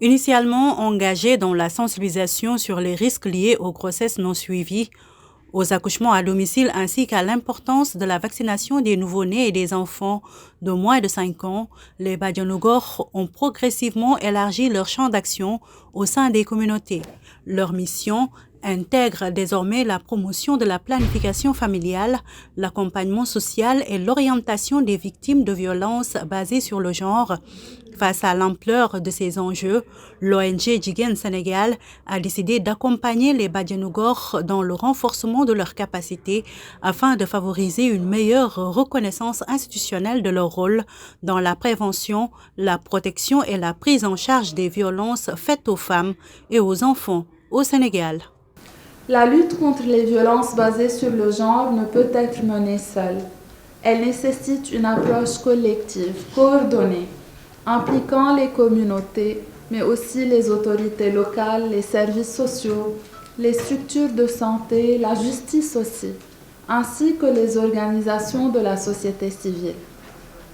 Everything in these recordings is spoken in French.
Initialement engagés dans la sensibilisation sur les risques liés aux grossesses non suivies, aux accouchements à domicile ainsi qu'à l'importance de la vaccination des nouveau-nés et des enfants de moins de 5 ans, les Badianougor ont progressivement élargi leur champ d'action au sein des communautés. Leur mission intègre désormais la promotion de la planification familiale, l'accompagnement social et l'orientation des victimes de violences basées sur le genre. Face à l'ampleur de ces enjeux, l'ONG Jigéen Sénégal a décidé d'accompagner les Badianougor dans le renforcement de leurs capacités afin de favoriser une meilleure reconnaissance institutionnelle de leur rôle dans la prévention, la protection et la prise en charge des violences faites aux femmes et aux enfants au Sénégal. La lutte contre les violences basées sur le genre ne peut être menée seule. Elle nécessite une approche collective, coordonnée, impliquant les communautés, mais aussi les autorités locales, les services sociaux, les structures de santé, la justice aussi, ainsi que les organisations de la société civile.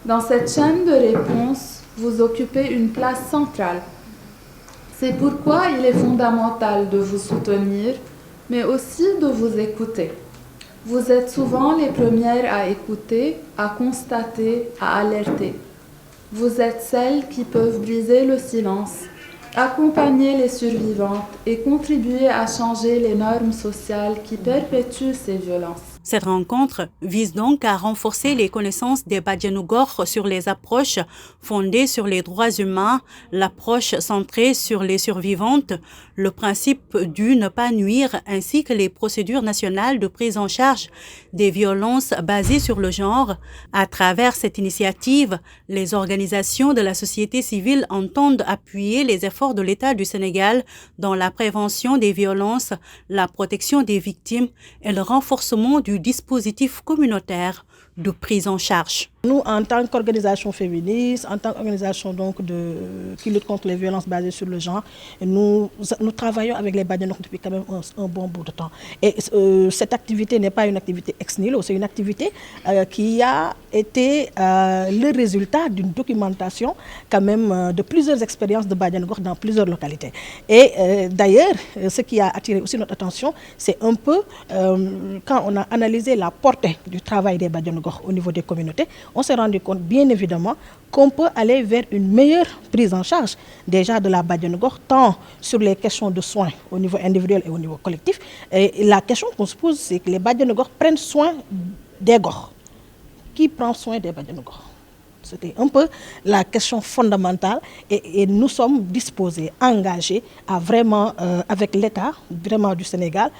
Dans cette chaîne de réponse, vous occupez une place centrale. C'est pourquoi il est fondamental de vous soutenir, mais aussi de vous écouter. Vous êtes souvent les premières à écouter, à constater, à alerter. Vous êtes celles qui peuvent briser le silence, accompagner les survivantes et contribuer à changer les normes sociales qui perpétuent ces violences. Cette rencontre vise donc à renforcer les connaissances des Badianougor sur les approches fondées sur les droits humains, l'approche centrée sur les survivantes, le principe du ne pas nuire ainsi que les procédures nationales de prise en charge des violences basées sur le genre. À travers cette initiative, les organisations de la société civile entendent appuyer les efforts de l'État du Sénégal dans la prévention des violences, la protection des victimes et le renforcement du dispositif communautaire de prise en charge. Nous, en tant qu'organisation féministe, en tant qu'organisation qui lutte contre les violences basées sur le genre, nous travaillons avec les Badianougor depuis quand même un bon bout de temps. Et cette activité n'est pas une activité ex nihilo, c'est une activité qui a été le résultat d'une documentation quand même de plusieurs expériences de Badianougor dans plusieurs localités. Et d'ailleurs, ce qui a attiré aussi notre attention, c'est un peu quand on a analysé la portée du travail des Badianougor au niveau des communautés, on s'est rendu compte, bien évidemment, qu'on peut aller vers une meilleure prise en charge déjà de la Badianougor, tant sur les questions de soins au niveau individuel et au niveau collectif. Et la question qu'on se pose, c'est que les Badianougor prennent soin des Gor. Qui prend soin des Badianougor? C'était un peu la question fondamentale et nous sommes disposés, engagés à vraiment, avec l'État vraiment du Sénégal,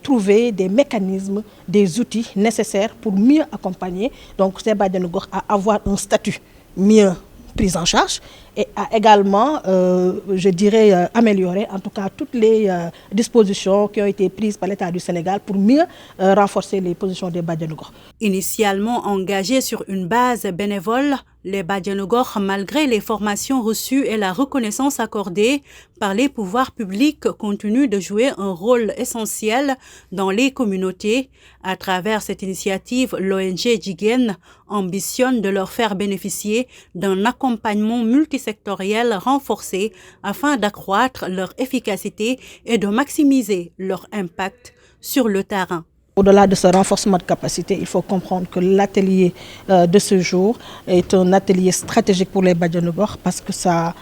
trouver des mécanismes, des outils nécessaires pour mieux accompagner donc ces Badianougor à avoir un statut mieux pris en charge et à également, je dirais, améliorer en tout cas toutes les dispositions qui ont été prises par l'État du Sénégal pour mieux renforcer les positions des Badianougor. Initialement engagés sur une base bénévole, les Badianougor, malgré les formations reçues et la reconnaissance accordée par les pouvoirs publics, continuent de jouer un rôle essentiel dans les communautés. À travers cette initiative, l'ONG Jigéen ambitionne de leur faire bénéficier d'un accompagnement multisectoriel renforcé afin d'accroître leur efficacité et de maximiser leur impact sur le terrain. Au-delà de ce renforcement de capacité, il faut comprendre que l'atelier de ce jour est un atelier stratégique pour les Badianougor parce que ça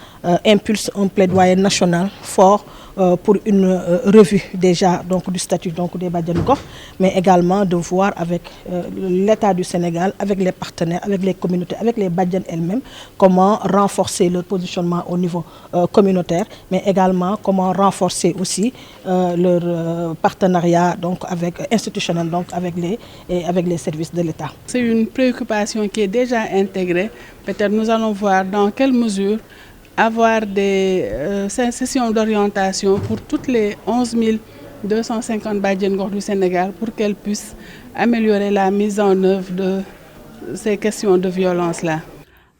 impulse un plaidoyer national fort pour une revue déjà donc, du statut donc, des Badianougor, mais également de voir avec l'État du Sénégal, avec les partenaires, avec les communautés, avec les Badian elles-mêmes, comment renforcer leur positionnement au niveau communautaire, mais également comment renforcer aussi leur partenariat donc, institutionnel donc, avec les services de l'État. C'est une préoccupation qui est déjà intégrée. Peut-être nous allons voir dans quelle mesure avoir des sessions d'orientation pour toutes les 11 250 Badianougor du Sénégal pour qu'elles puissent améliorer la mise en œuvre de ces questions de violence-là.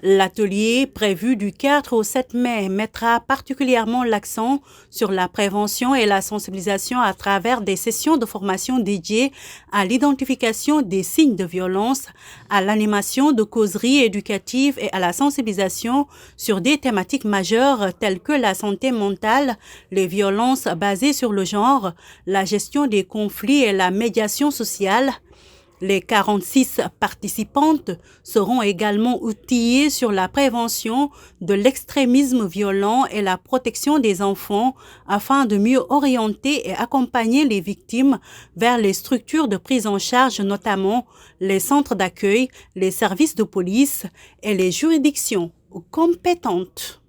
L'atelier prévu du 4 au 7 mai mettra particulièrement l'accent sur la prévention et la sensibilisation à travers des sessions de formation dédiées à l'identification des signes de violence, à l'animation de causeries éducatives et à la sensibilisation sur des thématiques majeures telles que la santé mentale, les violences basées sur le genre, la gestion des conflits et la médiation sociale. Les 46 participantes seront également outillées sur la prévention de l'extrémisme violent et la protection des enfants afin de mieux orienter et accompagner les victimes vers les structures de prise en charge, notamment les centres d'accueil, les services de police et les juridictions compétentes.